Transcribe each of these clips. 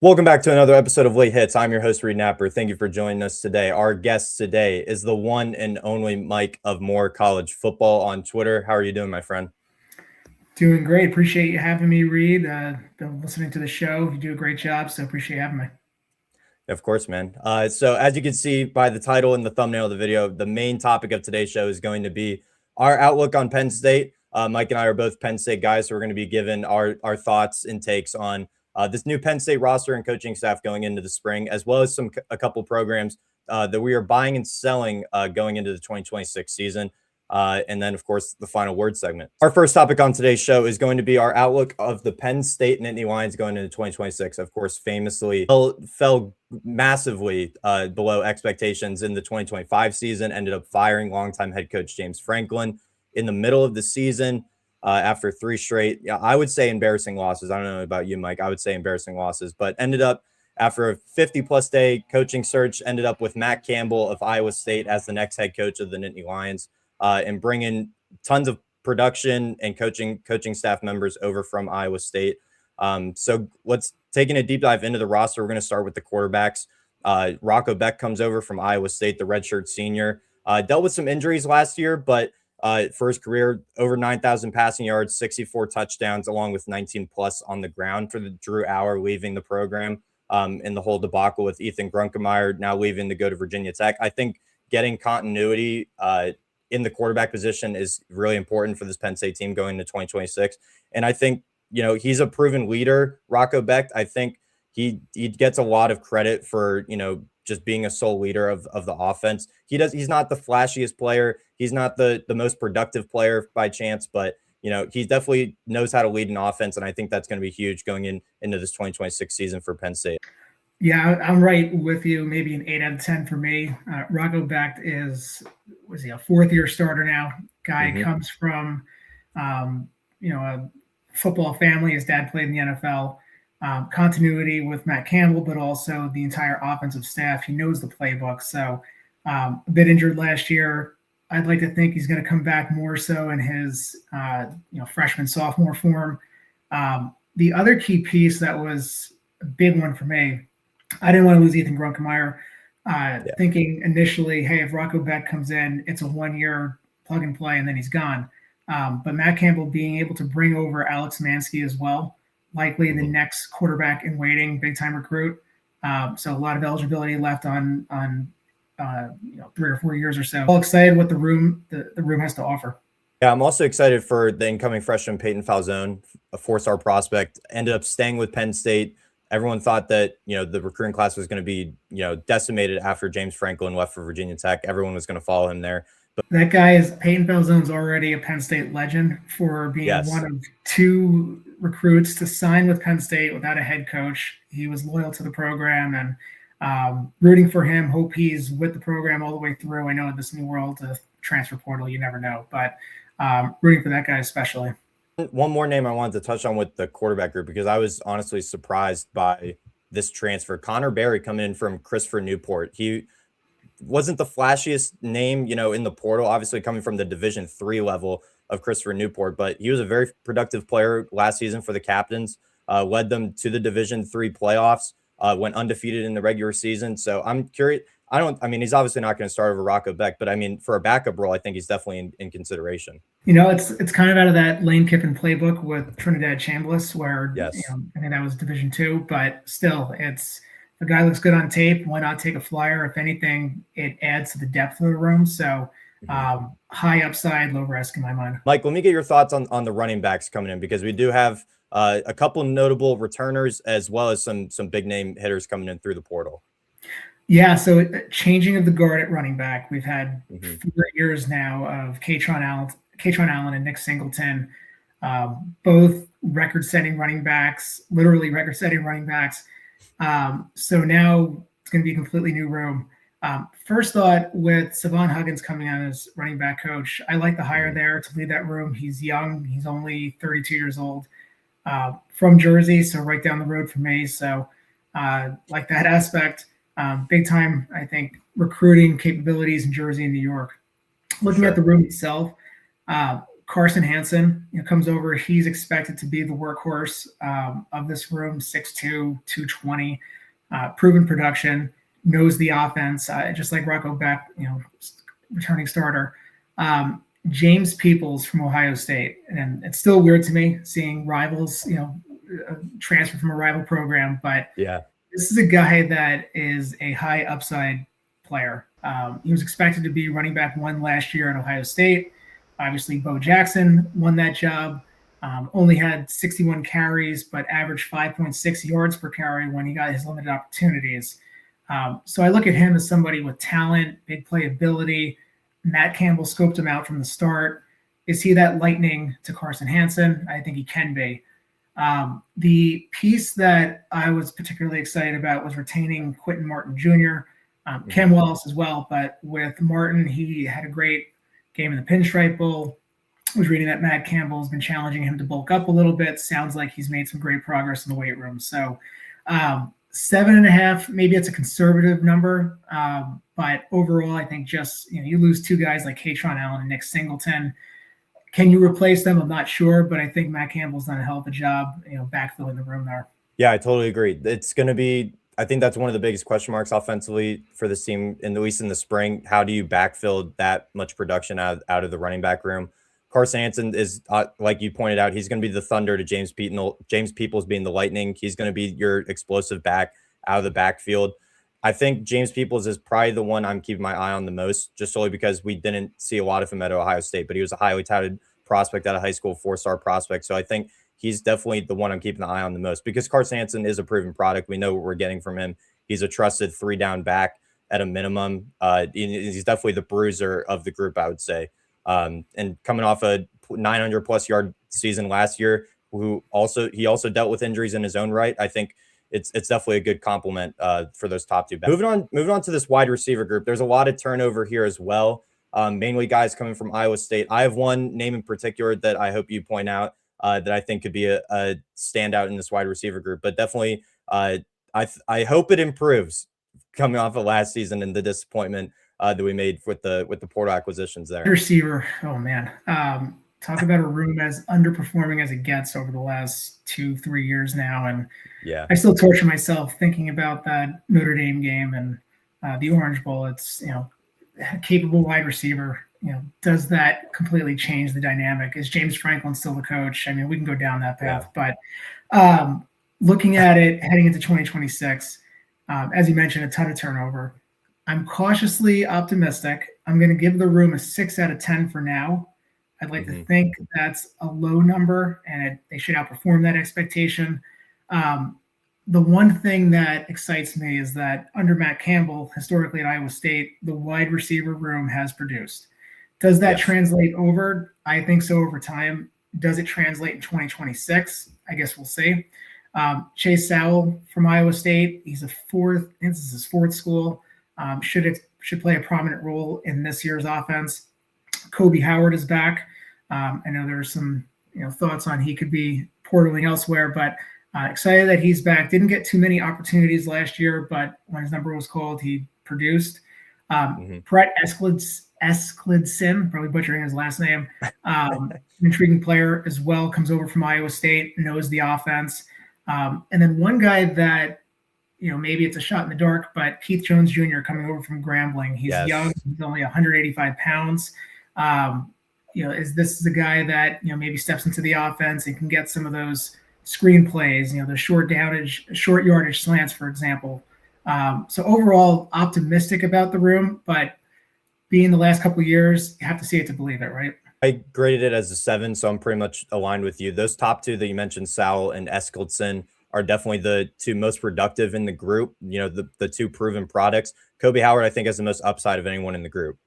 Welcome back to another episode of Late Hits. I'm your host, Reed Napper. Thank you for joining us today. Our guest today is the one and only Mike of Moore College Football on Twitter. How are you doing, my friend? Doing great. Appreciate you having me, Reed. Been listening to the show. You do a great job, so appreciate you having me. Of course, man. So as you can see by the title and the thumbnail of the video, the main topic of today's show is going to be our outlook on Penn State. Mike and I are both Penn State guys, so we're going to be giving our thoughts and takes on this new Penn State roster and coaching staff going into the spring, as well as a couple programs that we are buying and selling going into the 2026 season. And then, of course, the final word segment. Our first topic on today's show is going to be our outlook of the Penn State Nittany Lions going into 2026. Of course, famously fell massively below expectations in the 2025 season, ended up firing longtime head coach James Franklin in the middle of the season after three straight, I would say embarrassing losses. I don't know about you, Mike. I would say embarrassing losses, but ended up after a 50-plus day coaching search, ended up with Matt Campbell of Iowa State as the next head coach of the Nittany Lions. And bring in tons of production and coaching staff members over from Iowa State. So let's taking a deep dive into the roster. We're going to start with the quarterbacks. Rocco Becht comes over from Iowa State, the redshirt senior. Dealt with some injuries last year, but for his career, over 9,000 passing yards, 64 touchdowns, along with 19 plus on the ground for the Drew Hour leaving the program in the whole debacle with Ethan Grunkemeyer now leaving to go to Virginia Tech. I think getting continuity in the quarterback position is really important for this Penn State team going into 2026. And I think, he's a proven leader, Rocco Becht. I think he gets a lot of credit for, just being a sole leader of the offense. He's not the flashiest player. He's not the most productive player by chance, but he definitely knows how to lead an offense. And I think that's going to be huge going into this 2026 season for Penn State. Yeah, I'm right with you. Maybe an 8 out of 10 for me. Rocco Becht was he a fourth-year starter now? Guy comes from, a football family. His dad played in the NFL. Continuity with Matt Campbell, but also the entire offensive staff. He knows the playbook. So a bit injured last year. I'd like to think he's going to come back more so in his, freshman, sophomore form. The other key piece that was a big one for me, I didn't want to lose Ethan Grunkemeyer. Thinking initially, hey, if Rocco Becht comes in, it's a 1-year plug and play, and then he's gone. But Matt Campbell being able to bring over Alex Mansky as well, likely the next quarterback in waiting, big-time recruit. So a lot of eligibility left on 3 or 4 years or so. All excited what the room has to offer. Yeah, I'm also excited for the incoming freshman Peyton Falzone, a 4-star prospect, ended up staying with Penn State. Everyone thought that, the recruiting class was going to be, decimated after James Franklin left for Virginia Tech. Everyone was going to follow him there. But that guy Peyton Falzone's already a Penn State legend for being one of 2 recruits to sign with Penn State without a head coach. He was loyal to the program and rooting for him. Hope he's with the program all the way through. I know in this new world, the transfer portal, you never know, but rooting for that guy especially. One more name I wanted to touch on with the quarterback group, because I was honestly surprised by this transfer. Connor Berry coming in from Christopher Newport. He wasn't the flashiest name, in the portal, obviously coming from the Division III level of Christopher Newport, but he was a very productive player last season for the Captains, led them to the Division III playoffs, went undefeated in the regular season. So I'm curious. He's obviously not going to start over Rocco Becht, but for a backup role, I think he's definitely in consideration. It's kind of out of that Lane Kiffin playbook with Trinidad Chambliss, where I think that was Division II, but still, if a guy looks good on tape, why not take a flyer? If anything, it adds to the depth of the room. So high upside, low risk in my mind. Mike, let me get your thoughts on the running backs coming in, because we do have a couple of notable returners as well as some big name hitters coming in through the portal. Yeah, so changing of the guard at running back. We've had 4 years now of Katron Allen and Nick Singleton, both record-setting running backs, literally record-setting running backs. So now it's going to be a completely new room. First thought with Savon Huggins coming on as running back coach, I like the hire there to lead that room. He's young. He's only 32 years old, from Jersey, so right down the road from me. So like that aspect. Big time, I think, recruiting capabilities in Jersey and New York. Looking at the room itself, Carson Hansen, comes over. He's expected to be the workhorse of this room, 6'2", 220, proven production, knows the offense, just like Rocco Becht, returning starter. James Peoples from Ohio State, and it's still weird to me seeing rivals, transfer from a rival program, but yeah, this is a guy that is a high upside player. He was expected to be running back 1 last year at Ohio State. Obviously, Bo Jackson won that job. Only had 61 carries, but averaged 5.6 yards per carry when he got his limited opportunities. So I look at him as somebody with talent, big playability. Matt Campbell scoped him out from the start. Is he that lightning to Carson Hansen? I think he can be. The piece that I was particularly excited about was retaining Quentin Martin Jr., Cam Wallace as well. But with Martin, he had a great game in the Pinstripe Bowl. I was reading that Matt Campbell has been challenging him to bulk up a little bit. Sounds like he's made some great progress in the weight room. So 7.5, maybe it's a conservative number. But overall, I think just, you lose 2 guys like Katron Allen and Nick Singleton. Can you replace them? I'm not sure, but I think Matt Campbell's done a hell of a job, backfilling the room there. Yeah, I totally agree. It's going to be, I think that's one of the biggest question marks offensively for this team, at least in the spring. How do you backfill that much production out of the running back room? Carson Hansen is, like you pointed out, he's going to be the thunder to James Peoples being the lightning. He's going to be your explosive back out of the backfield. I think James Peoples is probably the one I'm keeping my eye on the most, just solely because we didn't see a lot of him at Ohio State, but he was a highly touted prospect out of high school, 4-star prospect. So I think he's definitely the one I'm keeping an eye on the most, because Carson Hansen is a proven product. We know what we're getting from him. He's a trusted 3-down back at a minimum. He's definitely the bruiser of the group, I would say. And coming off a 900+ yard season last year, he also dealt with injuries in his own right. I think it's definitely a good compliment for those top 2 backs. Moving on to this wide receiver group. There's a lot of turnover here as well. Mainly guys coming from Iowa State. I have one name in particular that I hope you point out that I think could be a standout in this wide receiver group. But definitely, I hope it improves coming off of last season and the disappointment that we made with the portal acquisitions there. Receiver, oh man, talk about a room as underperforming as it gets over the last 2-3 years now, and yeah, I still torture myself thinking about that Notre Dame game and the Orange Bowl. It's capable wide receiver. Does that completely change the dynamic? Is James Franklin still the coach? I mean, we can go down that path, but looking at it heading into 2026, as you mentioned, a ton of turnover. I'm cautiously optimistic. I'm going to give the room a 6 out of 10 for now. I'd like to think that's a low number, and they should outperform that expectation. The one thing that excites me is that under Matt Campbell, historically at Iowa State, the wide receiver room has produced. Does that translate over? I think so over time. Does it translate in 2026? I guess we'll see. Chase Sowell from Iowa State, he's this is his 4th school. Should play a prominent role in this year's offense. Kobe Howard is back. I know there's some thoughts on he could be portaling elsewhere, but excited that he's back. Didn't get too many opportunities last year, but when his number was called, he produced. Brett Esklidson, probably butchering his last name, intriguing player as well, comes over from Iowa State, knows the offense. And then one guy that, maybe it's a shot in the dark, but Keith Jones Jr. coming over from Grambling. He's young. He's only 185 pounds. This is a guy that, maybe steps into the offense and can get some of those screen plays, the short yardage slants, for example. So overall, optimistic about the room, but being the last couple of years, you have to see it to believe it, right? I graded it as a 7, so I'm pretty much aligned with you. Those top 2 that you mentioned, Sowell and Eskildson, are definitely the 2 most productive in the group. The 2 proven products. Kobe Howard, I think, has the most upside of anyone in the group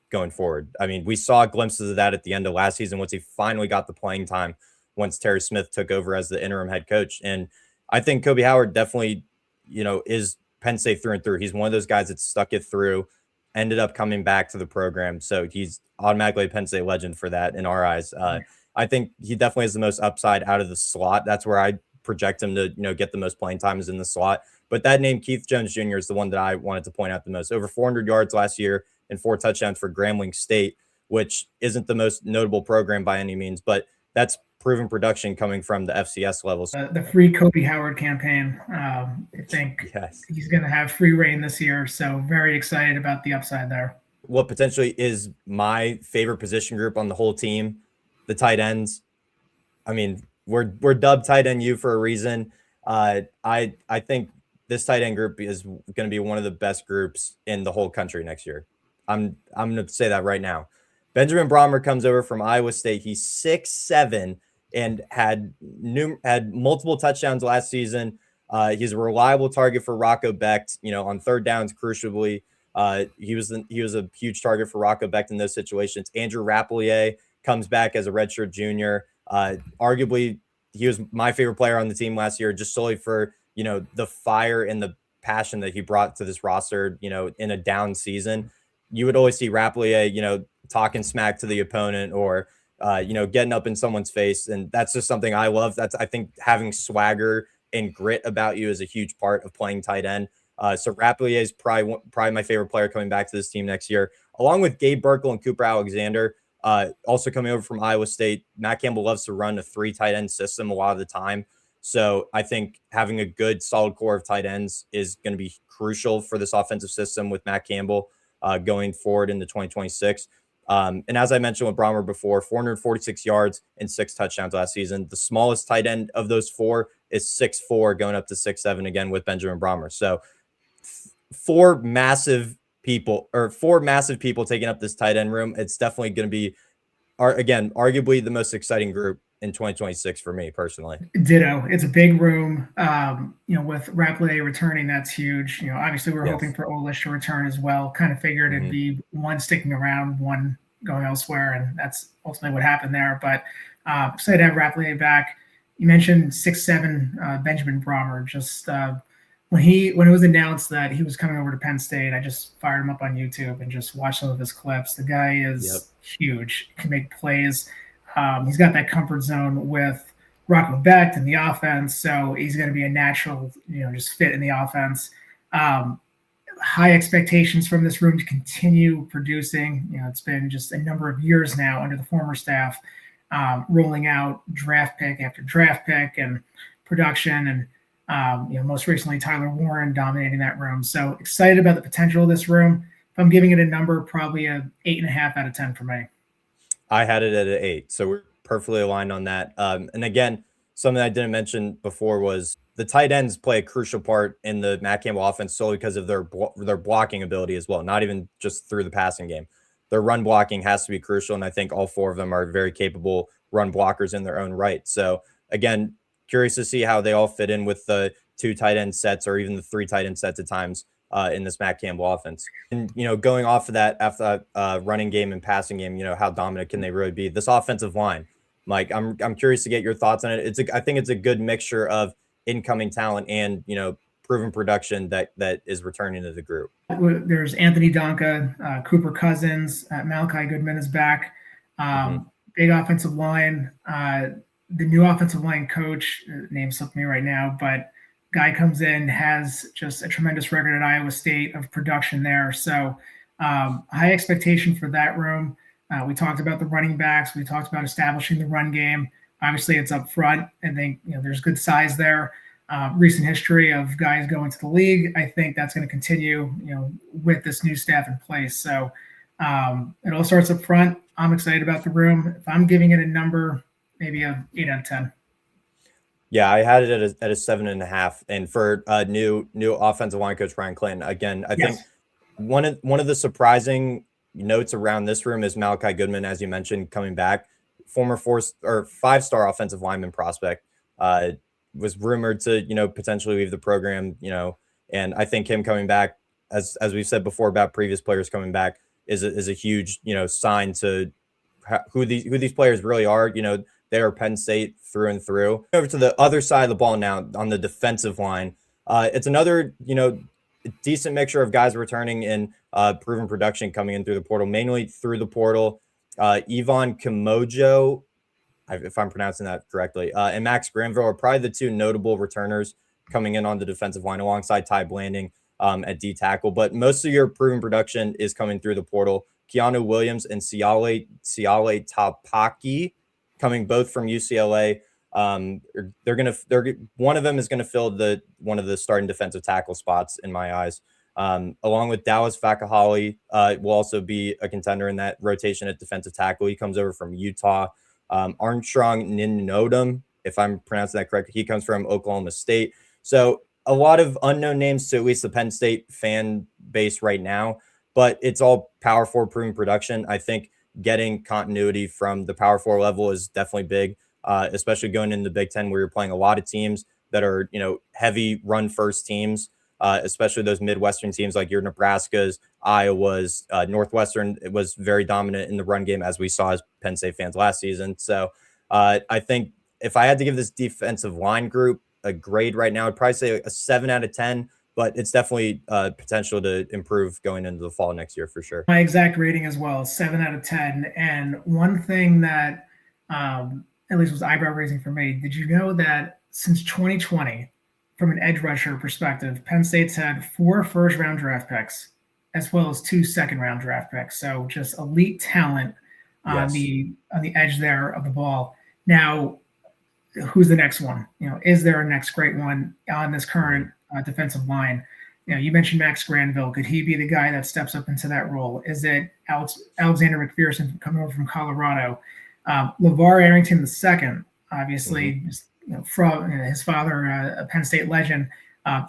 going forward. I mean, we saw glimpses of that at the end of last season once he finally got the playing time, once Terry Smith took over as the interim head coach. And I think Kobe Howard definitely, is Penn State through and through. He's one of those guys that stuck it through, ended up coming back to the program. So he's automatically a Penn State legend for that in our eyes. I think he definitely has the most upside out of the slot. That's where I project him to, get the most playing time is in the slot. But that name, Keith Jones Jr., is the one that I wanted to point out the most. Over 400 yards last year and 4 touchdowns for Grambling State. which isn't the most notable program by any means, but that's proven production coming from the FCS levels. The free Kobe Howard campaign. I think yes, he's going to have free reign this year. So very excited about the upside there. What potentially is my favorite position group on the whole team, the tight ends. I mean, we're dubbed tight end U for a reason. I think this tight end group is going to be one of the best groups in the whole country next year. I'm going to say that right now. Benjamin Brahmer comes over from Iowa State. He's 6'7" and had multiple touchdowns last season. He's a reliable target for Rocco Becht, on third downs, crucially. He was a huge target for Rocco Becht in those situations. Andrew Rapplier comes back as a redshirt junior. Arguably, he was my favorite player on the team last year, just solely for, the fire and the passion that he brought to this roster, in a down season. You would always see Rapplier, talking smack to the opponent or, getting up in someone's face. And that's just something I love. I think having swagger and grit about you is a huge part of playing tight end. So Rapplier is probably my favorite player coming back to this team next year, along with Gabe Burkle and Cooper Alexander. Also coming over from Iowa State. Matt Campbell loves to run a 3 tight end system a lot of the time. So I think having a good solid core of tight ends is going to be crucial for this offensive system with Matt Campbell going forward into 2026. And as I mentioned with Brahmer before, 446 yards and 6 touchdowns last season. The smallest tight end of those 4 is 6'4", going up to 6'7" again with Benjamin Brahmer. So four massive people taking up this tight end room. It's definitely going to be, again, arguably the most exciting group in 2026 for me personally. Ditto. It's a big room. With Rapplier returning, that's huge. Obviously we're hoping for Olish to return as well. Kind of figured it'd be one sticking around, one going elsewhere, and that's ultimately what happened there. But excited to have Rapplier back. You mentioned 6'7" Benjamin Brahmer. Just when it was announced that he was coming over to Penn State, I just fired him up on YouTube and just watched some of his clips. The guy is huge. Can make plays. He's got that comfort zone with Rocco Becht in the offense, so he's going to be a natural, just fit in the offense. High expectations from this room to continue producing. It's been just a number of years now under the former staff, rolling out draft pick after draft pick and production, and most recently Tyler Warren dominating that room. So excited about the potential of this room. If I'm giving it a number, probably a 8.5 out of 10 for me. I had it at an 8, so we're perfectly aligned on that. And again, something I didn't mention before was the tight ends play a crucial part in the Matt Campbell offense solely because of their blocking ability as well, not even just through the passing game. Their run blocking has to be crucial, and I think all 4 of them are very capable run blockers in their own right. So again, curious to see how they all fit in with the 2 tight end sets or even the 3 tight end sets at times in this Matt Campbell offense. And, going off of that, after that running game and passing game, how dominant can they really be? This offensive line, Mike, I'm curious to get your thoughts on it. I think it's a good mixture of incoming talent and, proven production that is returning to the group. There's Anthony Donka, Cooper Cousins, Malachi Goodman is back. Big offensive line. The new offensive line coach, name slipped me right now, but guy comes in, has just a tremendous record at Iowa State of production there. So high expectation for that room. We talked about the running backs. We talked about establishing the run game. Obviously, it's up front. I think there's good size there. Recent history of guys going to the league. I think that's going to continue, with this new staff in place. So it all starts up front. I'm excited about the room. If I'm giving it a number, maybe a 8 out of 10. Yeah, I had it at a 7.5, and for new offensive line coach Brian Clinton. Again, I think one of the surprising notes around this room is Malachi Goodman, as you mentioned, coming back, former 5-star offensive lineman prospect, was rumored to potentially leave the program, and I think him coming back, as we've said before about previous players coming back, is a huge sign to who these players really are. They are Penn State through and through. Over to the other side of the ball now on the defensive line. It's another, decent mixture of guys returning and proven production coming in through the portal, mainly through the portal. Yvonne Kimojo, if I'm pronouncing that correctly, and Max Granville are probably the 2 notable returners coming in on the defensive line alongside Ty Blanding at D tackle. But most of your proven production is coming through the portal Keanu Williams and Siale Tapaki, coming both from UCLA. One of them is gonna fill one of the starting defensive tackle spots in my eyes. Along with Dallas Fakahali, will also be a contender in that rotation at defensive tackle. He comes over from Utah. Armstrong Ninodum, if I'm pronouncing that correct, he comes from Oklahoma State. So a lot of unknown names to at least the Penn State fan base right now, but it's all Power 4 proven production. I think getting continuity from the Power 4 level is definitely big, especially going into the Big Ten where you're playing a lot of teams that are, heavy run first teams, especially those Midwestern teams like your Nebraskas, Iowas, Northwestern. It was very dominant in the run game, as we saw as Penn State fans last season. So I think if I had to give this defensive line group a grade right now, I'd probably say a 7 out of 10, but it's definitely potential to improve going into the fall next year for sure. My exact rating as well, 7 out of 10. And one thing that at least was eyebrow raising for me, did you know that since 2020, from an edge rusher perspective, Penn State's had 4 first-round draft picks as well as 2 second-round draft picks. So just elite talent on the edge there of the ball. Now, who's the next one? Is there a next great one on this current defensive line? You mentioned Max Granville. Could he be the guy that steps up into that role? Is it Alexander McPherson coming over from Colorado? LeVar Arrington II, obviously, from his father, a Penn State legend.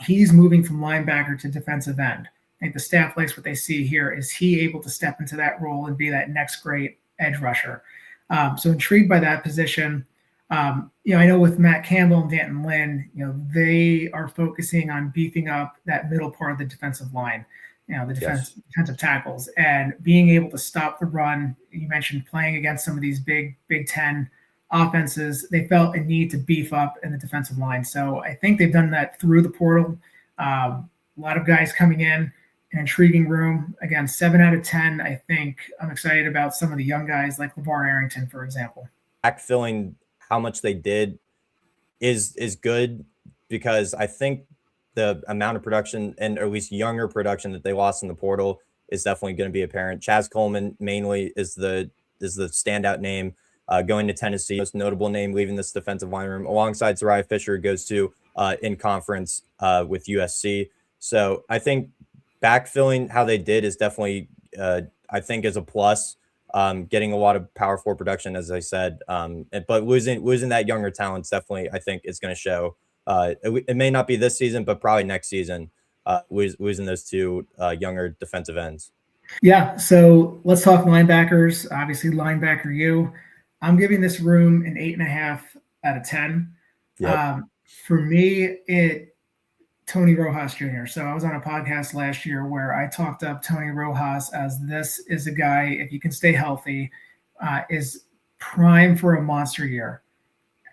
He's moving from linebacker to defensive end. I think the staff likes what they see here. Is he able to step into that role and be that next great edge rusher? So intrigued by that position. I know with Matt Campbell and Danton Lynn, they are focusing on beefing up that middle part of the defensive line, the defensive tackles, and being able to stop the run. You mentioned playing against some of these Big Ten offenses. They felt a need to beef up in the defensive line. So I think they've done that through the portal. A lot of guys coming in, an intriguing room. Again, 7 out of 10. I think I'm excited about some of the young guys like LeVar Arrington, for example. Backfilling how much they did is good, because I think the amount of production, and at least younger production, that they lost in the portal is definitely going to be apparent. Chaz Coleman mainly is the standout name going to Tennessee. Most notable name leaving this defensive line room alongside Zariah Fisher goes to in conference with USC. So I think backfilling how they did is definitely I think is a plus. Getting a lot of Power 4 production, as I said, but losing that younger talent definitely, I think, is going to show. It may not be this season, but probably next season, losing those 2 younger defensive ends. Yeah, so let's talk linebackers. Obviously, linebacker U. I'm giving this room an 8.5 out of 10. Yep. For me, Tony Rojas Jr. So I was on a podcast last year where I talked up Tony Rojas as this is a guy, if you can stay healthy, is prime for a monster year.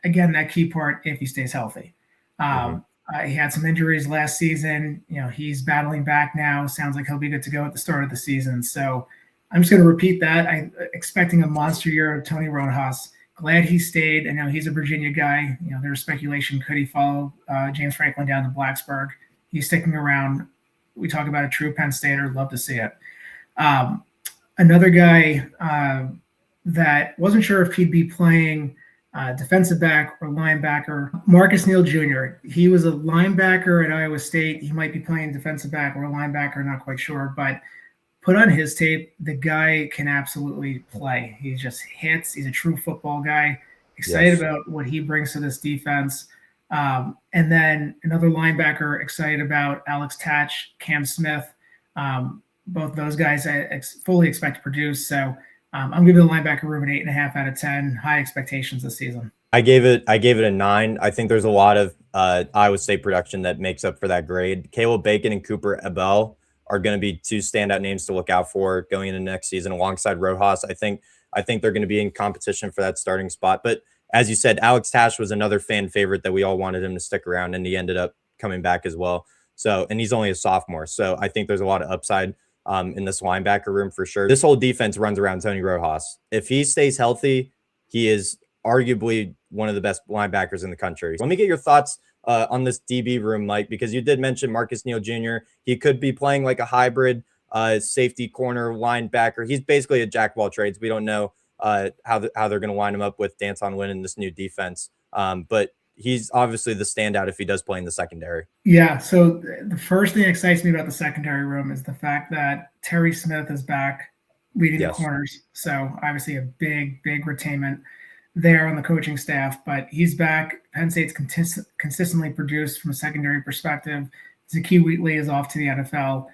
Again, that key part, if he stays healthy. He had some injuries last season. He's battling back now. Sounds like he'll be good to go at the start of the season. So I'm just going to repeat that. I'm expecting a monster year of Tony Rojas. Glad he stayed. I know he's a Virginia guy. There's speculation, could he follow James Franklin down to Blacksburg? He's sticking around. We talk about a true Penn Stater. Love to see it. Another guy that wasn't sure if he'd be playing defensive back or linebacker, Marcus Neal Jr. He was a linebacker at Iowa State. He might be playing defensive back or a linebacker, not quite sure, but put on his tape, the guy can absolutely play. He just hits. He's a true football guy. Excited about what he brings to this defense. And then another linebacker, excited about Alex Tatch, Cam Smith. Both those guys I fully expect to produce. So I'm giving the linebacker room an 8.5 out of 10. High expectations this season. I gave it a 9. I think there's a lot of Iowa State production that makes up for that grade. Caleb Bacon and Cooper Ebel are going to be 2 standout names to look out for going into next season alongside Rojas. I think they're going to be in competition for that starting spot. But as you said, Alex Tash was another fan favorite that we all wanted him to stick around, and he ended up coming back as well. So, and he's only a sophomore. So I think there's a lot of upside in this linebacker room for sure. This whole defense runs around Tony Rojas. If he stays healthy, he is arguably one of the best linebackers in the country. Let me get your thoughts on this DB room, Mike, because you did mention Marcus Neal Jr. He could be playing like a hybrid safety, corner, linebacker. He's basically a jack of all trades. We don't know how they're going to line him up with Danton Lynn in this new defense. But he's obviously the standout if he does play in the secondary. Yeah. So the first thing that excites me about the secondary room is the fact that Terry Smith is back leading the corners. So obviously a big retainment there on the coaching staff, but he's back. Penn State's consistently produced from a secondary perspective. Zakee Wheatley is off to the NFL.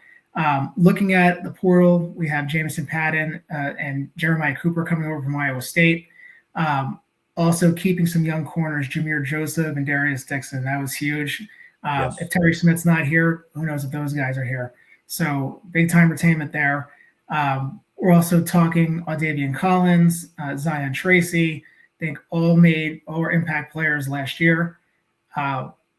Looking at the portal, we have Jamison Patton and Jeremiah Cooper coming over from Iowa State. Also keeping some young corners, Jameer Joseph and Darius Dixon. That was huge. If Terry Smith's not here, who knows if those guys are here. So big time retainment there. We're also talking Audavian Collins, Zion Tracy. I think all were impact players last year.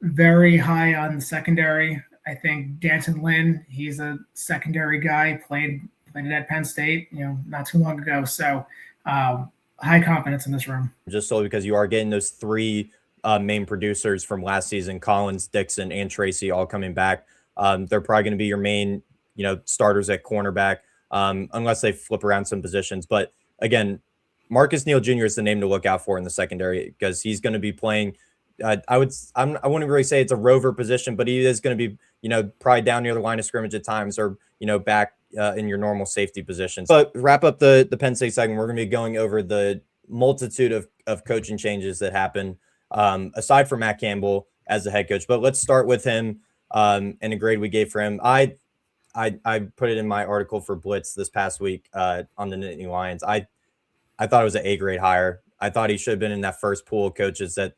Very high on the secondary. I think Danton Lynn, he's a secondary guy, played it at Penn State, not too long ago. So high confidence in this room. Just solely because you are getting those three main producers from last season, Collins, Dixon, and Tracy, all coming back. They're probably going to be your main, starters at cornerback, unless they flip around some positions. But again, Marcus Neal Jr. is the name to look out for in the secondary because he's going to be playing. I wouldn't really say it's a rover position, but he is going to be, probably down near the line of scrimmage at times, or back in your normal safety positions. But wrap up the Penn State segment. We're going to be going over the multitude of coaching changes that happen, aside from Matt Campbell as the head coach. But let's start with him and a grade we gave for him. I put it in my article for Blitz this past week on the Nittany Lions. I thought it was an A grade hire. I thought he should have been in that first pool of coaches that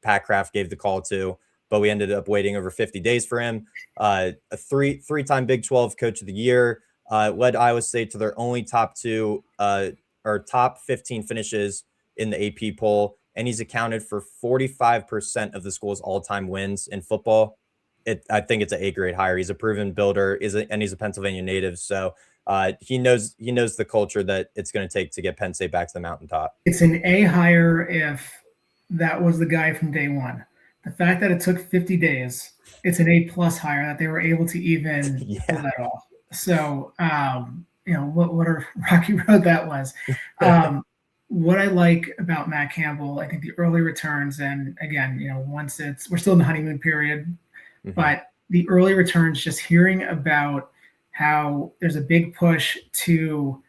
Pat Kraft gave the call to, but we ended up waiting over 50 days for him. A three-time Big 12 Coach of the Year, led Iowa State to their only top 15 finishes in the AP poll, and he's accounted for 45% of the school's all-time wins in football. I think it's an A grade hire. He's a proven builder, and he's a Pennsylvania native, so he knows the culture that it's going to take to get Penn State back to the mountaintop. It's an A hire if that was the guy from day one. The fact that it took 50 days, it's an A+ hire that they were able to even pull that off. So, what a rocky road that was. What I like about Matt Campbell, I think the early returns, and again, once we're still in the honeymoon period, but the early returns, just hearing about how there's a big push to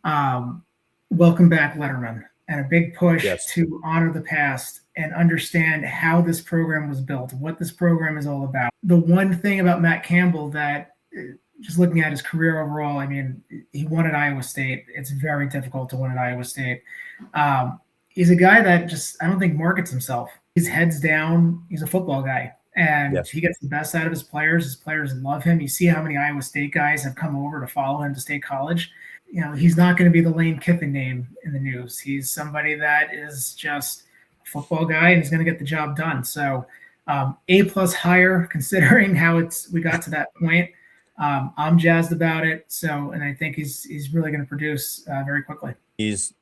welcome back Letterman and a big push to honor the past and understand how this program was built, what this program is all about. The one thing about Matt Campbell that, just looking at his career overall, I mean, he won at Iowa State. It's very difficult to win at Iowa State. He's a guy that I don't think markets himself. His head's down. He's a football guy. And he gets the best out of his players. His players love him. You see how many Iowa State guys have come over to follow him to State College. He's not going to be the Lane Kiffin name in the news. He's somebody that is just a football guy, and he's going to get the job done. So A+ hire, considering how we got to that point. I'm jazzed about it. So, and I think he's really going to produce very quickly. He's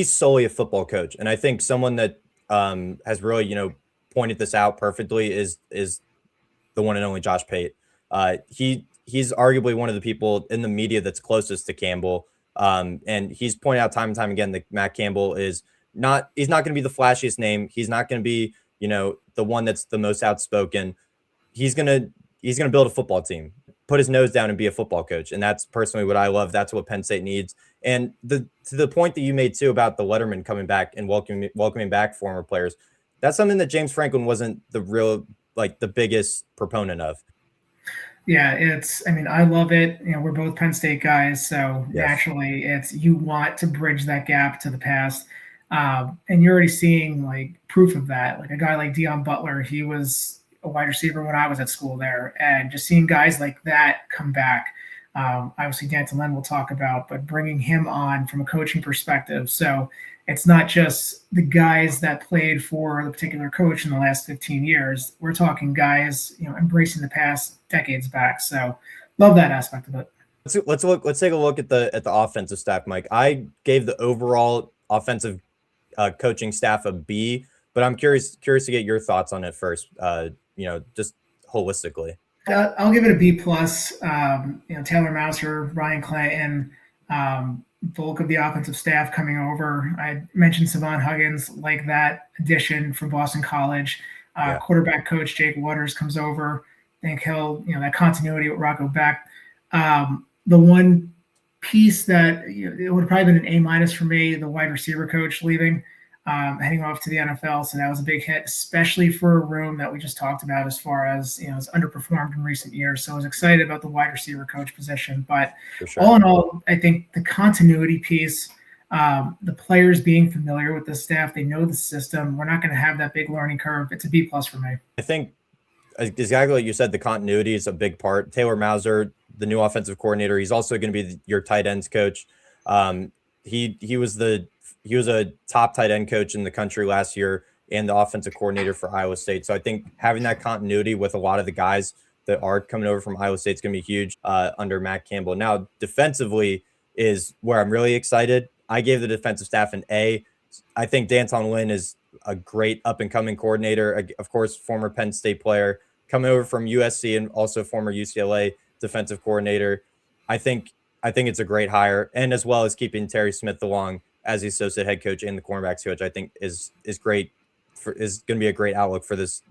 solely a football coach, and I think someone that has really pointed this out perfectly is the one and only Josh Pate. He's arguably one of the people in the media that's closest to Campbell, and he's pointed out time and time again that Matt Campbell he's not going to be the flashiest name. He's not going to be the one that's the most outspoken. He's gonna build a football team, put his nose down and be a football coach, and that's personally what I love. That's what Penn State needs. And to the point that you made too about the Letterman coming back and welcoming back former players, that's something that James Franklin wasn't the biggest proponent of. Yeah, I love it. We're both Penn State guys, so naturally you want to bridge that gap to the past. And you're already seeing proof of that. Like a guy like Deion Butler, he was a wide receiver when I was at school there, and just seeing guys like that come back. Obviously Danton Lynn we'll talk about, but bringing him on from a coaching perspective. So it's not just the guys that played for the particular coach in the last 15 years. We're talking guys, embracing the past decades back. So love that aspect of it. Let's take a look at the offensive staff, Mike. I gave the overall offensive coaching staff a B, but I'm curious to get your thoughts on it first. Just holistically. I'll give it a B plus. Taylor Mouser, Ryan Clanton, bulk of the offensive staff coming over. I mentioned Savon Huggins, like that addition from Boston College. Quarterback coach Jake Waters comes over. I think he'll, that continuity with Rocco Becht. The one piece that it would have probably been an A minus for me, the wide receiver coach leaving, heading off to the NFL. So that was a big hit, especially for a room that we just talked about as far as, it's underperformed in recent years. So I was excited about the wide receiver coach position. But all in all, I think the continuity piece, the players being familiar with the staff, they know the system. We're not going to have that big learning curve. It's a B plus for me. I think exactly like you said, the continuity is a big part. Taylor Mouser, the new offensive coordinator, he's also going to be your tight ends coach. He was a top tight end coach in the country last year and the offensive coordinator for Iowa State. So I think having that continuity with a lot of the guys that are coming over from Iowa State is going to be huge under Matt Campbell. Now, defensively is where I'm really excited. I gave the defensive staff an A. I think D'Anton Lynn is a great up-and-coming coordinator. Of course, former Penn State player, coming over from USC and also former UCLA defensive coordinator. I think it's a great hire, and as well as keeping Terry Smith along as the associate head coach and the cornerbacks coach, I think is great. Is going to be a great outlook for this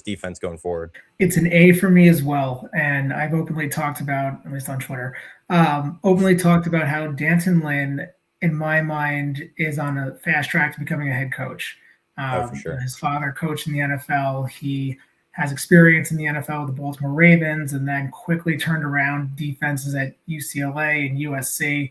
defense going forward. It's an A for me as well, and I've openly talked about, at least on Twitter, how D'Anton Lynn, in my mind, is on a fast track to becoming a head coach. For sure. His father coached in the NFL. He has experience in the NFL with the Baltimore Ravens, and then quickly turned around defenses at UCLA and USC.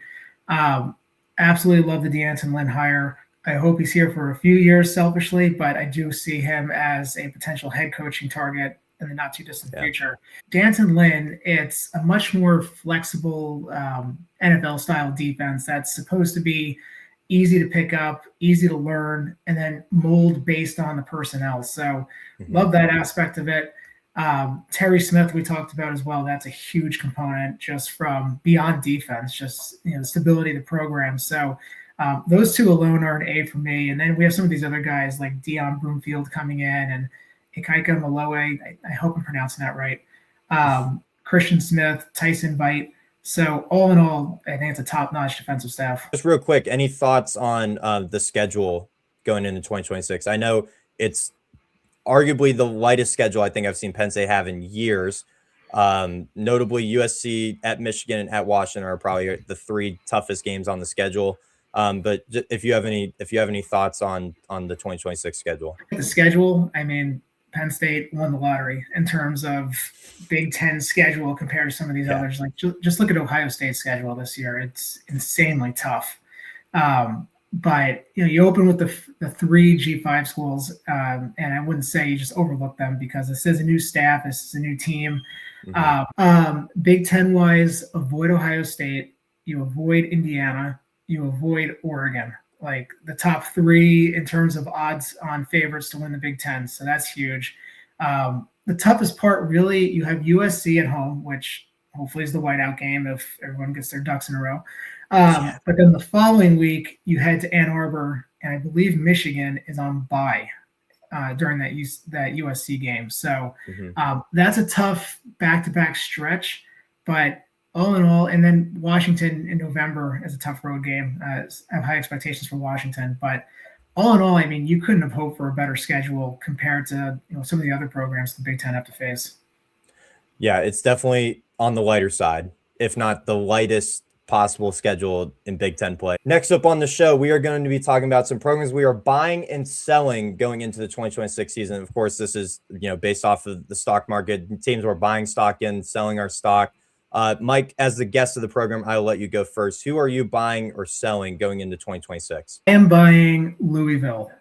Absolutely love the D'Anton Lynn hire. I hope he's here for a few years selfishly, but I do see him as a potential head coaching target in the not too distant future. D'Anton Lynn, it's a much more flexible NFL style defense that's supposed to be easy to pick up, easy to learn, and then mold based on the personnel. So love that aspect of it. Terry Smith, we talked about as well. That's a huge component just from beyond defense, just the stability of the program. So those two alone are an A for me. And then we have some of these other guys like Dion Broomfield coming in and Ikaika Maloe. I hope I'm pronouncing that right. Christian Smith, Tyson Veit. So all in all, I think it's a top-notch defensive staff. Just real quick, any thoughts on the schedule going into 2026? I know it's arguably the lightest schedule I think I've seen Penn State have in years. Notably, USC at Michigan and at Washington are probably the three toughest games on the schedule. But if you have any thoughts on the 2026 schedule, the schedule, I mean, Penn State won the lottery in terms of Big Ten schedule compared to some of these others. Like just look at Ohio State's schedule this year; it's insanely tough. But you open with the three G5 schools, and I wouldn't say you just overlook them because this is a new staff, this is a new team. Big Ten wise, avoid Ohio State, you avoid Indiana, you avoid Oregon. Like the top three in terms of odds on favorites to win the Big Ten. So that's huge. The toughest part, really, you have USC at home, which hopefully is the whiteout game if everyone gets their ducks in a row. But then the following week, you head to Ann Arbor, and I believe Michigan is on bye during that USC game. So that's a tough back-to-back stretch. But all in all, and then Washington in November is a tough road game. I have high expectations for Washington, but all in all, I mean, you couldn't have hoped for a better schedule compared to some of the other programs the Big Ten have to face. Yeah, it's definitely on the lighter side, if not the lightest possible schedule in Big Ten play. Next up on the show, we are going to be talking about some programs we are buying and selling going into the 2026 season. Of course, this is based off of the stock market. Teams we're buying stock in, selling our stock. Mike, as the guest of the program, I will let you go first. Who are you buying or selling going into 2026? I am buying Louisville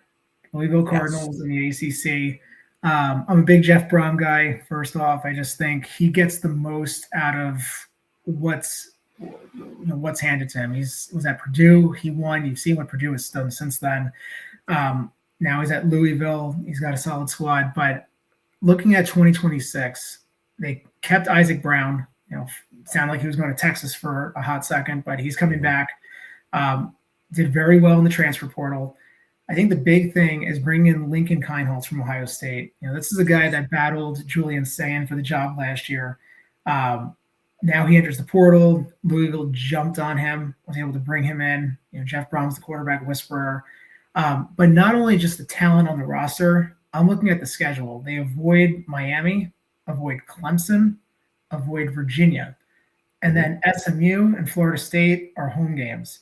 Cardinals in the ACC. I'm a big Jeff Brom guy. First off, I just think he gets the most out of what's handed to him. He was at Purdue. He won. You've seen what Purdue has done since then. Now he's at Louisville. He's got a solid squad. But looking at 2026, they kept Isaac Brown. Sounded like he was going to Texas for a hot second, but he's coming back. Did very well in the transfer portal. I think the big thing is bringing in Lincoln Kienholz from Ohio State. This is a guy that battled Julian Sayin for the job last year. Now he enters the portal. Louisville jumped on him, was able to bring him in. Jeff Brom's the quarterback whisperer. But not only just the talent on the roster, I'm looking at the schedule. They avoid Miami, avoid Clemson, avoid Virginia. And then SMU and Florida State are home games.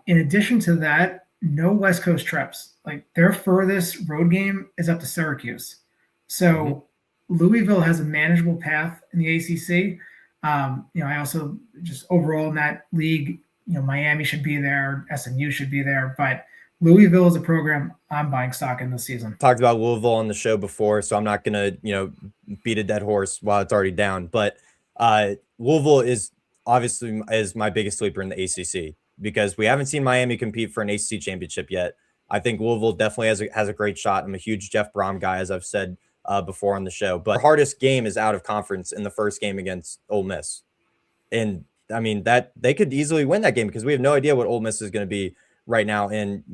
In addition to that, no West Coast trips. Like their furthest road game is up to Syracuse. So Louisville has a manageable path in the ACC. I also just overall in that league, Miami should be there, SMU should be there, but Louisville is a program I'm buying stock in this season. Talked about Louisville on the show before, so I'm not going to, beat a dead horse while it's already down. But Louisville is obviously my biggest sleeper in the ACC because we haven't seen Miami compete for an ACC championship yet. I think Louisville definitely has a great shot. I'm a huge Jeff Brom guy, as I've said before on the show. But the hardest game is out of conference in the first game against Ole Miss. And, I mean, that they could easily win that game because we have no idea what Ole Miss is going to be right now and,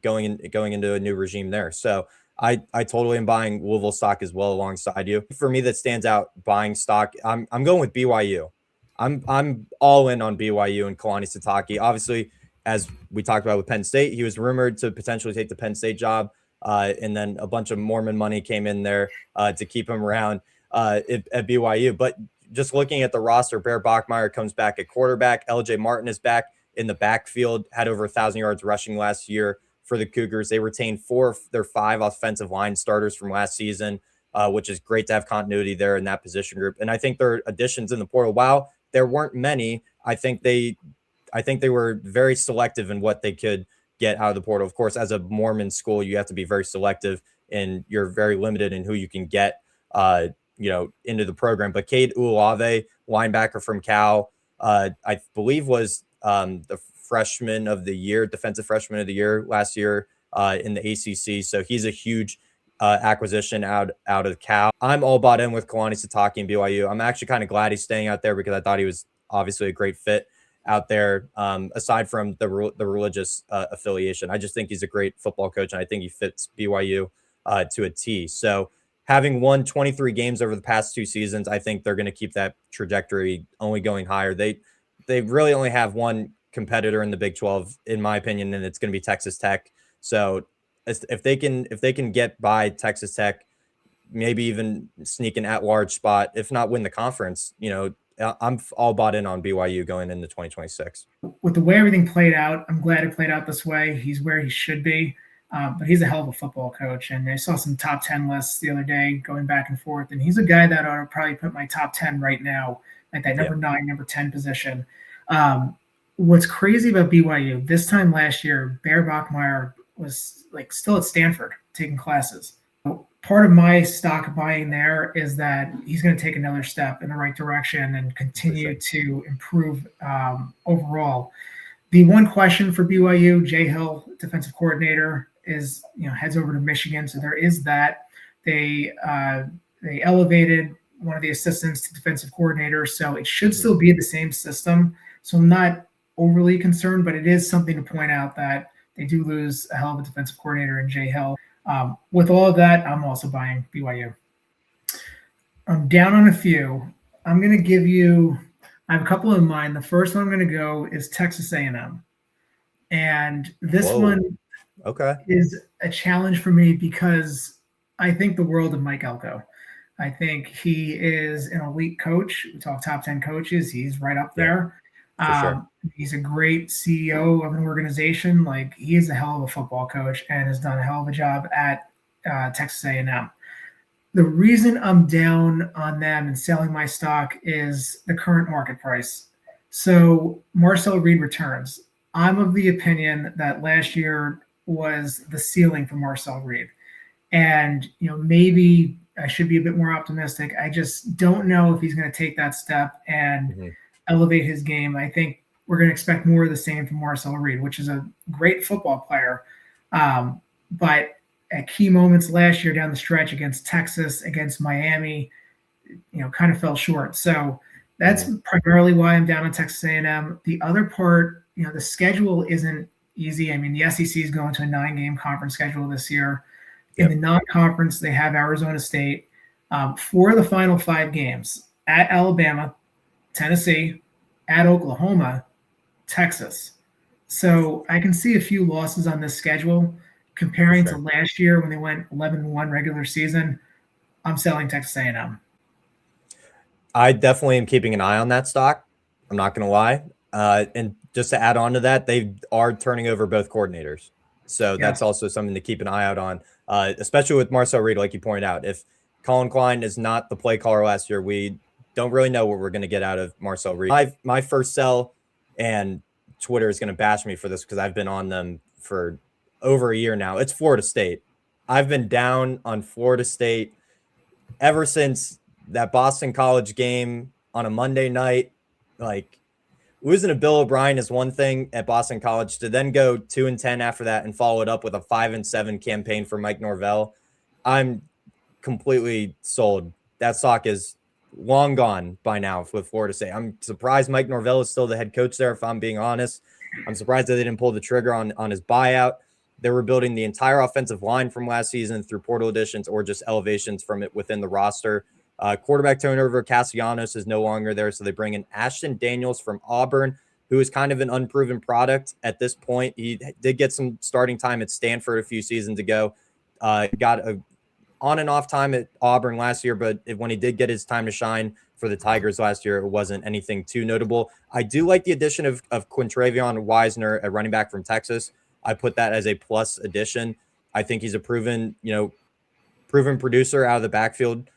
going into a new regime there. So I totally am buying Louisville stock as well alongside you. For me, that stands out buying stock. I'm going with BYU. I'm all in on BYU and Kalani Sitake. Obviously, as we talked about with Penn State, he was rumored to potentially take the Penn State job. And then a bunch of Mormon money came in there to keep him around at BYU. But just looking at the roster, Bear Bachmeier comes back at quarterback. LJ Martin is back in the backfield, had over 1,000 yards rushing last year for the Cougars. They retained 4 of their 5 offensive line starters from last season, which is great to have continuity there in that position group. And I think their additions in the portal, while there weren't many, I think they were very selective in what they could get out of the portal. Of course, as a Mormon school, you have to be very selective and you're very limited in who you can get, into the program. But Cade Uolave, linebacker from Cal, I believe was the freshman of the year, defensive freshman of the year last year in the ACC. So he's a huge acquisition out of Cal. I'm all bought in with Kalani Sitake and BYU. I'm actually kind of glad he's staying out there because I thought he was obviously a great fit out there. Aside from the religious affiliation, I just think he's a great football coach, and I think he fits BYU to a T. So having won 23 games over the past 2 seasons, I think they're going to keep that trajectory only going higher. They really only have one competitor in the Big 12, in my opinion, and it's going to be Texas Tech. So if they can get by Texas Tech, maybe even sneak an at-large spot, if not win the conference, I'm all bought in on BYU going into 2026. With the way everything played out, I'm glad it played out this way. He's where he should be, but he's a hell of a football coach. And I saw some top 10 lists the other day going back and forth, and he's a guy that I would probably put my top 10 right now, like that number 9, number 10 position. What's crazy about BYU, this time last year, Bear Bachmeier was still at Stanford taking classes. Part of my stock buying there is that he's going to take another step in the right direction and continue to improve overall. The one question for BYU, Jay Hill, defensive coordinator, is heads over to Michigan, so there is that. They elevated one of the assistants to defensive coordinator, so it should still be the same system. So I'm not overly concerned, but it is something to point out that they do lose a hell of a defensive coordinator in Jay Hill. With all of that, I'm also buying BYU. I'm down on a few. I'm going to give you – I have a couple in mind. The first one I'm going to go is Texas A&M. And this one is a challenge for me because I think the world of Mike Elko. I think he is an elite coach. We talk top 10 coaches. He's right up there. Sure. He's a great CEO of an organization. He is a hell of a football coach and has done a hell of a job at Texas A&M. The reason I'm down on them and selling my stock is the current market price. So Marcel Reed returns. I'm of the opinion that last year was the ceiling for Marcel Reed. And, maybe I should be a bit more optimistic. I just don't know if he's going to take that step and elevate his game. I think we're going to expect more of the same from Marcel Reed, which is a great football player. But at key moments last year down the stretch against Texas, against Miami, kind of fell short. So that's primarily why I'm down on Texas A&M. The other part, the schedule isn't easy. I mean, the SEC is going to a 9-game conference schedule this year. Yep. In the non-conference, they have Arizona State for the final 5 games at Alabama, Tennessee, at Oklahoma, Texas. So I can see a few losses on this schedule comparing to last year when they went 11-1 regular season. I'm selling Texas A&M. I definitely am keeping an eye on that stock. I'm not going to lie. And just to add on to that, they are turning over both coordinators. So that's also something to keep an eye out on, especially with Marcel Reed, like you pointed out. If Colin Klein is not the play caller last year, we don't really know what we're going to get out of Marcel Reed. My first sell, and Twitter is going to bash me for this because I've been on them for over a year now. It's Florida State. I've been down on Florida State ever since that Boston College game on a Monday night. Like, losing to Bill O'Brien is one thing at Boston College, to then go 2-10 after that and follow it up with a 5-7 campaign for Mike Norvell. I'm completely sold. That stock is long gone by now with Florida State. I'm surprised Mike Norvell is still the head coach there, if I'm being honest. I'm surprised that they didn't pull the trigger on his buyout. They were building the entire offensive line from last season through portal additions or just elevations from it within the roster. Quarterback turnover, Castellanos is no longer there, so they bring in Ashton Daniels from Auburn, who is kind of an unproven product at this point. He did get some starting time at Stanford a few seasons ago. Got a on and off time at Auburn last year, but when he did get his time to shine for the Tigers last year, it wasn't anything too notable. I do like the addition of Quintravion Wisner at running back from Texas. I put that as a plus addition. I think he's a proven producer out of the backfield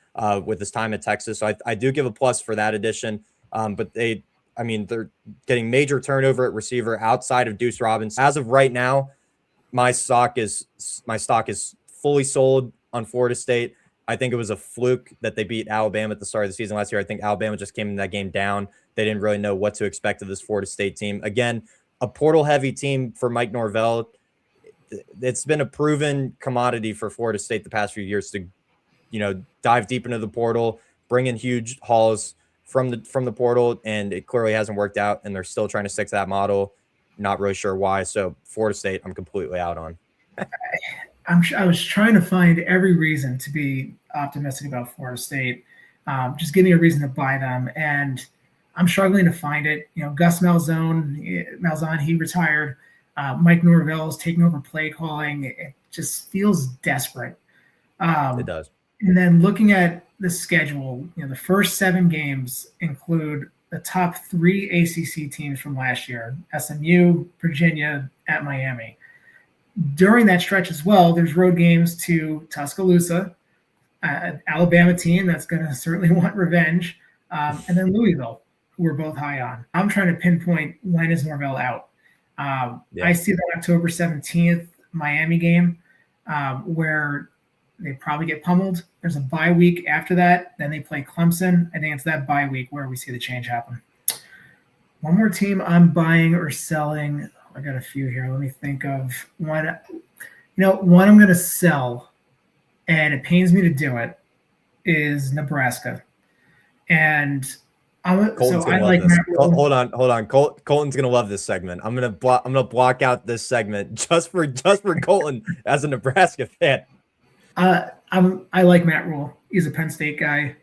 with his time at Texas. So I do give a plus for that addition. But they're getting major turnover at receiver outside of Deuce Robinson. As of right now, my stock is fully sold on Florida State. I think it was a fluke that they beat Alabama at the start of the season last year. I think Alabama just came in that game down. They didn't really know what to expect of this Florida State team. Again, a portal-heavy team for Mike Norvell. It's been a proven commodity for Florida State the past few years to, dive deep into the portal, bring in huge hauls from the portal, and it clearly hasn't worked out, and they're still trying to stick to that model. Not really sure why. So Florida State, I'm completely out on. I was trying to find every reason to be optimistic about Florida State. Just give me a reason to buy them, and I'm struggling to find it. Gus Malzahn, he retired. Mike Norvell is taking over play calling. It just feels desperate. It does. And then looking at the schedule, the first 7 games include the top 3 ACC teams from last year: SMU, Virginia, at Miami. During that stretch as well, there's road games to Tuscaloosa, Alabama team that's going to certainly want revenge, and then Louisville, who we're both high on. I'm trying to pinpoint when is Norvell out. I see that October 17th Miami game where they probably get pummeled. There's a bye week after that. Then they play Clemson. I think it's that bye week where we see the change happen. One more team I'm buying or selling. I got a few here. Let me think of one. One I'm going to sell, and it pains me to do it, is Nebraska. And Hold on. Colton's gonna love this segment. I'm gonna block out this segment just for Colton as a Nebraska fan. I like Matt Rule. He's a Penn State guy.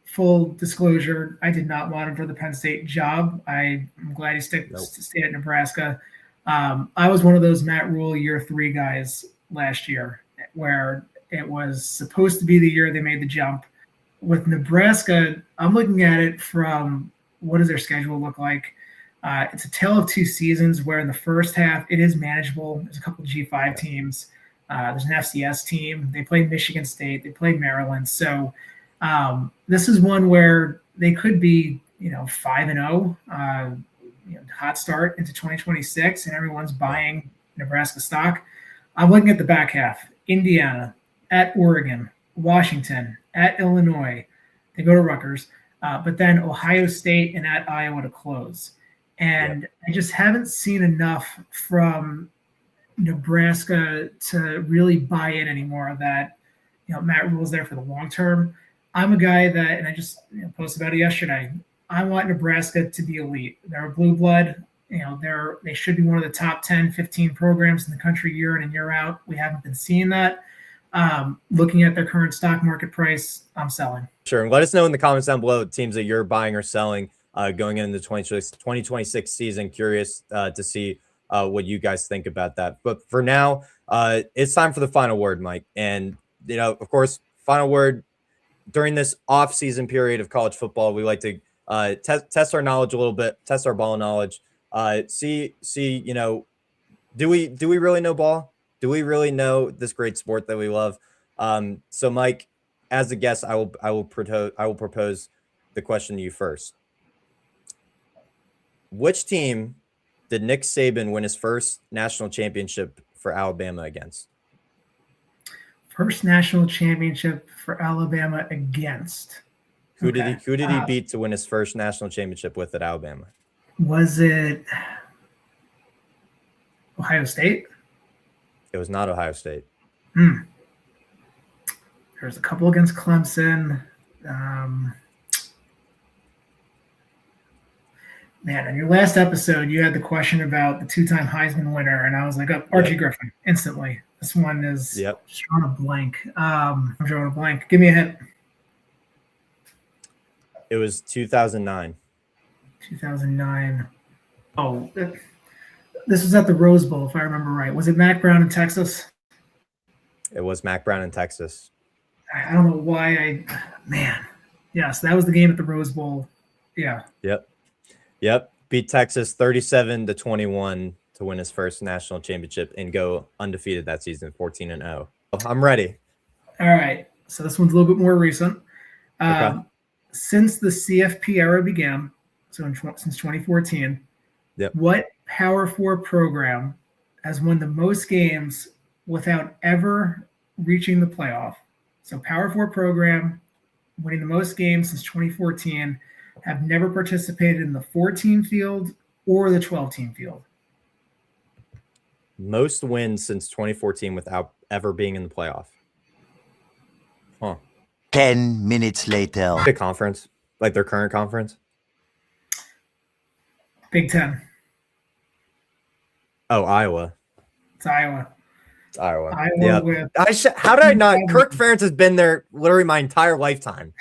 Full disclosure, I did not want him for the Penn State job. I'm glad he stayed at Nebraska. I was one of those Matt Rule year 3 guys last year, where it was supposed to be the year they made the jump. With Nebraska, I'm looking at it from what does their schedule look like? It's a tale of 2 seasons where in the first half it is manageable. There's a couple G5 teams. There's an FCS team. They play Michigan State. They play Maryland. So this is one where they could be, 5-0, hot start into 2026, and everyone's buying Nebraska stock. I'm looking at the back half. Indiana, at Oregon, Washington, at Illinois. They go to Rutgers, but then Ohio State and at Iowa to close. And I just haven't seen enough from Nebraska to really buy in anymore that, Matt Rule's there for the long term. I'm a guy that, and I just posted about it yesterday, I want Nebraska to be elite. They're a blue blood. they should be one of the top 10, 15 programs in the country year in and year out. We haven't been seeing that. Looking at their current stock market price, I'm selling. Sure. And let us know in the comments down below teams that you're buying or selling going into the 2026 season. Curious to see what you guys think about that. But for now, it's time for the final word, Mike. And, of course, final word during this off-season period of college football, we like to test our knowledge a little bit, test our ball knowledge, see, do we really know ball? Do we really know this great sport that we love? So Mike, as a guest, I will propose the question to you first. Which team did Nick Saban win his first national championship for Alabama against? First national championship for Alabama against. Who did he beat to win his first national championship with at Alabama? Was it Ohio State? It was not Ohio State. There was a couple against Clemson. Man, in your last episode, you had the question about the two-time Heisman winner, and I was like, oh, Archie Griffin, instantly. This one is just drawing a blank. I'm drawing a blank. Give me a hint. It was 2009. 2009. Oh, this was at the Rose Bowl, if I remember right. Was it Mac Brown in Texas? It was Mac Brown in Texas. I don't know why Yes, that was the game at the Rose Bowl. Yeah. Yep. Beat Texas 37-21 to win his first national championship and go undefeated that season, 14-0. I'm ready. All right. So this one's a little bit more recent. Okay. Since the CFP era began, since 2014, what Power 4 program has won the most games without ever reaching the playoff? So Power 4 program winning the most games since 2014 have never participated in the 14 field or the 12-team field. Most wins since 2014 without ever being in the playoff. 10 minutes later. The conference, like their current conference? Big Ten. Oh, Iowa. It's Iowa. It's Iowa. With how did I not? Kirk Ferentz has been there literally my entire lifetime.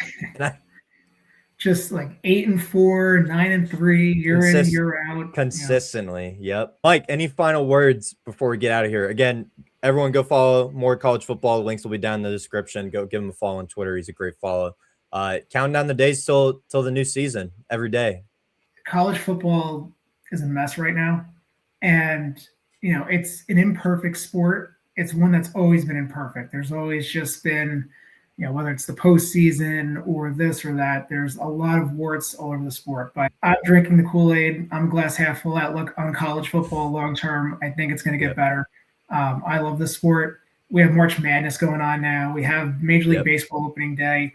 Just like 8-4, 9-3, year in, year out. Consistently. Yep. Mike, any final words before we get out of here? Again, everyone go follow More College Football. The links will be down in the description. Go give him a follow on Twitter. He's a great follow. Counting down the days till the new season every day. College football is a mess right now. And, it's an imperfect sport. It's one that's always been imperfect. There's always just been, whether it's the postseason or this or that, there's a lot of warts all over the sport. But I'm drinking the Kool-Aid. I'm glass half full outlook on college football long term. I think it's going to get better. I love the sport. We have March Madness going on now. We have Major League Baseball opening day.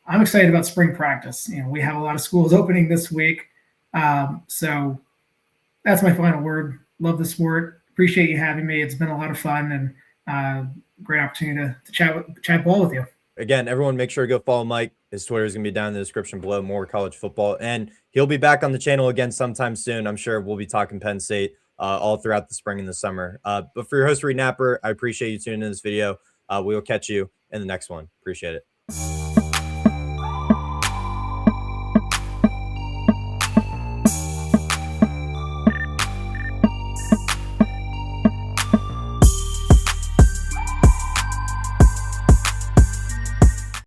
I'm excited about spring practice. We have a lot of schools opening this week. So that's my final word. Love the sport. Appreciate you having me. It's been a lot of fun and great opportunity to chat ball with you. Again, everyone make sure to go follow Mike. His Twitter is going to be down in the description below. More college football. And he'll be back on the channel again sometime soon. I'm sure we'll be talking Penn State all throughout the spring and the summer. But for your host, Reed Napper, I appreciate you tuning in this video. We will catch you in the next one. Appreciate it.